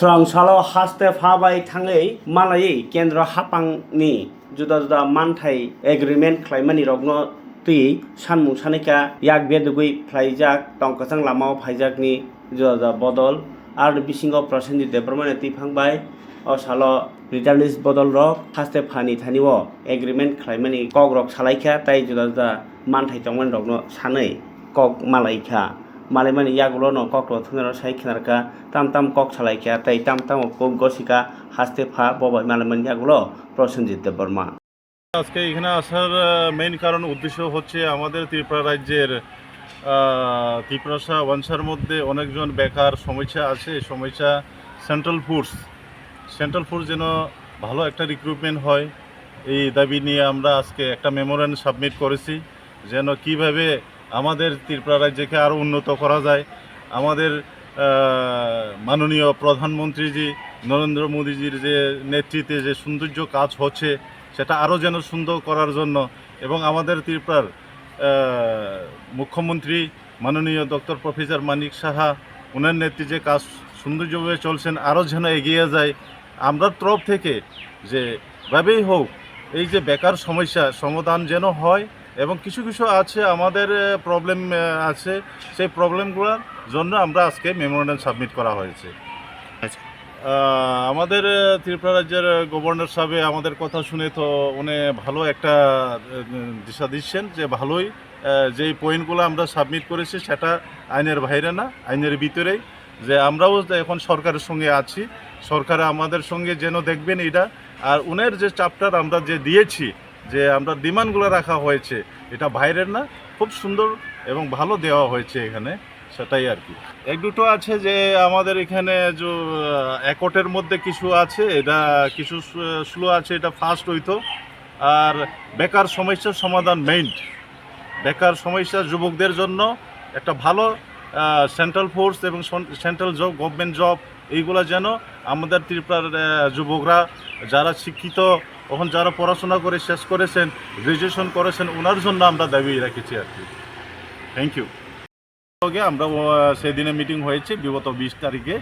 सोरांसालाव हास्ते फाबाय थाङै मालायै केन्द्र हापांनि जुदा जुदा मानथाय एग्रिमेन्ट खालामनायनि रगनो ती सानमुं सानैका याक बेदुगै फ्लाइजाक टंकासां लामाव फाइजाकनि जुदा जुदा बदल आरो बिसिङाव प्रसेनजित देबरमाने तीफांबाय असालो रिटार्निस बदल रक हास्ते फानि थानिव एग्रिमेन्ट खालामनायनि कक रक सालायखा ताई जुदा जुदा मानथाय टंमान रगनो सानै कक मालायखा मालायमानि यागुलो न ककलो थुनार साइ खिनारका ताम ताम कक सालायखा ताई ताम ताम कक गसिका हास्ते फा बबाय मालायमानि यागुलो प्रसेनजित देबबर्मा। আজকে এখানে আসার মেইন কারণ উদ্দেশ্য হচ্ছে আমাদের ত্রিপুরা রাজ্যের ত্রিপুরা ওয়ানসার মধ্যে অনেকজন বেকার সমস্যা আছে। এই সমস্যা সেন্ট্রাল ফোর্স যেন ভালো একটা রিক্রুটমেন্ট হয়, এই দাবি নিয়ে আমরা আজকে একটা মেমোরেন্ডাম সাবমিট করেছি যেন কিভাবে আমাদের ত্রিপুরা রাজ্যকে আরও উন্নত করা যায়। আমাদের মাননীয় প্রধানমন্ত্রীজি নরেন্দ্র মোদীজির যে নেতৃত্বে যে সৌন্দর্য কাজ হচ্ছে সেটা আরও যেন সুন্দর করার জন্য এবং আমাদের ত্রিপুরার মুখ্যমন্ত্রী মাননীয় ডক্টর প্রফেসর মানিক সাহা ওনার নেতৃত্বে কাজ সৌন্দর্যভাবে চলছেন, আরও যেন এগিয়ে যায়। আমরা তরফ থেকে যেভাবেই হোক এই যে বেকার সমস্যা সমাধান যেন হয় এবং কিছু কিছু আছে আমাদের প্রবলেম আছে, সেই প্রবলেমগুলোর জন্য আমরা আজকে মেমোরেন্ডাম সাবমিট করা হয়েছে। আমাদের ত্রিপুরা রাজ্যের গভর্নর সাহেব আমাদের কথা শুনে তো উনি ভালো একটা দিশা দিচ্ছেন যে ভালোই যেই পয়েন্টগুলো আমরা সাবমিট করেছি সেটা আইনের বাইরে না, আইনের ভিতরেই। যে আমরাও এখন সরকারের সঙ্গে আছি, সরকার আমাদের সঙ্গে যেন দেখবেন এটা। আর উনের যে চ্যাপ্টার আমরা যে দিয়েছি, যে আমরা ডিমান্ডগুলো রাখা হয়েছে, এটা বাইরের না, খুব সুন্দর এবং ভালো দেওয়া হয়েছে এখানে, সেটাই আর কি। এক দুটো আছে যে আমাদের এখানে যে একটের মধ্যে কিছু আছে, এটা কিছু স্লো আছে, এটা ফাস্ট হইতো। আর বেকার সমস্যার সমাধান মেইন, বেকার সমস্যা যুবকদের জন্য একটা ভালো সেন্ট্রাল ফোর্স এবং সেন্ট্রাল জব, গভর্নমেন্ট জব, এইগুলো যেন আমাদের ত্রিপুরার যুবকরা যারা শিক্ষিত, এখন যারা পড়াশোনা করে শেষ করেছেন, গ্র্যাজুয়েশন করেছেন, ওনার জন্য আমরা দাবি রেখেছি আর কি। Thank you. আমরা সেদিনে মিটিং হয়েছে বিগত 20 তারিখে,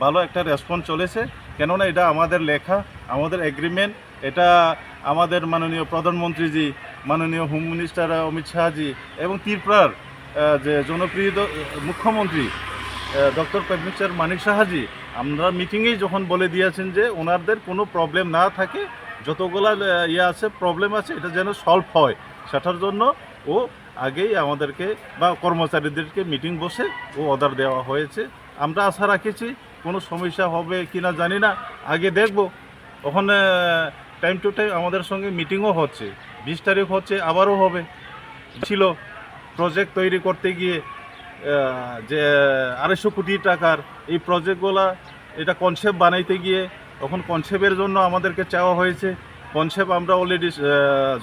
ভালো একটা রেসপন্স চলেছে। কেননা এটা আমাদের লেখা, আমাদের এগ্রিমেন্ট, এটা আমাদের মাননীয় প্রধানমন্ত্রীজি, মাননীয় হোম মিনিস্টার অমিত শাহজি এবং ত্রিপুরার যে জনপ্রিয় মুখ্যমন্ত্রী ডক্টর প্রফেসর মানিক সাহাজি আমরা মিটিংয়েই যখন বলে দিয়েছেন যে ওনাদের কোনো প্রবলেম না থাকে, যতগুলো আছে প্রবলেম আছে এটা যেন সলভ হয়, সেটার জন্য ও আগেই আমাদেরকে বা কর্মচারীদেরকে মিটিং বসে ও অর্ডার দেওয়া হয়েছে। আমরা আশা রাখেছি কোনো সমস্যা হবে কি না জানি না, আগে দেখব। ওখানে টাইম টু টাইম আমাদের সঙ্গে মিটিংও হচ্ছে, 20 তারিখ হচ্ছে, আবারও হবে। ছিল প্রজেক্ট তৈরি করতে গিয়ে যে 250 কোটি টাকার এই প্রজেক্টগুলা, এটা কনসেপ্ট বানাইতে গিয়ে তখন কনসেপ্টের জন্য আমাদেরকে চাওয়া হয়েছে। কনসেপ্ট আমরা অলরেডি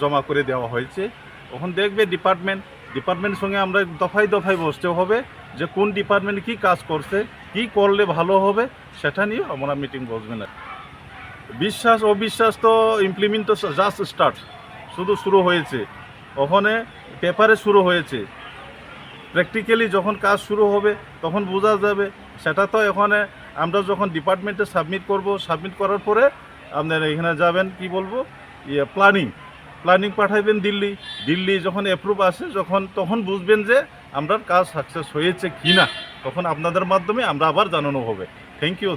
জমা করে দেওয়া হয়েছে। তখন দেখবে ডিপার্টমেন্টের সঙ্গে আমরা দফায় দফায় বসতে হবে যে কোন ডিপার্টমেন্ট কী কাজ করছে, কী করলে ভালো হবে, সেটা নিয়ে আমরা মিটিং বসবে না। বিশ্বাস অবিশ্বাস তো ইমপ্লিমেন্ট তো জাস্ট স্টার্ট, শুরু হয়েছে। ওখানে পেপারে শুরু হয়েছে, প্র্যাকটিক্যালি যখন কাজ শুরু হবে তখন বোঝা যাবে। সেটা তো এখানে আমরা যখন ডিপার্টমেন্টে সাবমিট করার পরে আপনারা এখানে যাবেন, কি বলবো, প্ল্যানিং পাঠাইবেন দিল্লি যখন অ্যাপ্রুভ আসে, তখন বুঝবেন যে আমরা কাজ সাকসেস হয়েছে কি না, তখন আপনাদের মাধ্যমে আমরা আবার জানানো হবে। Thank you.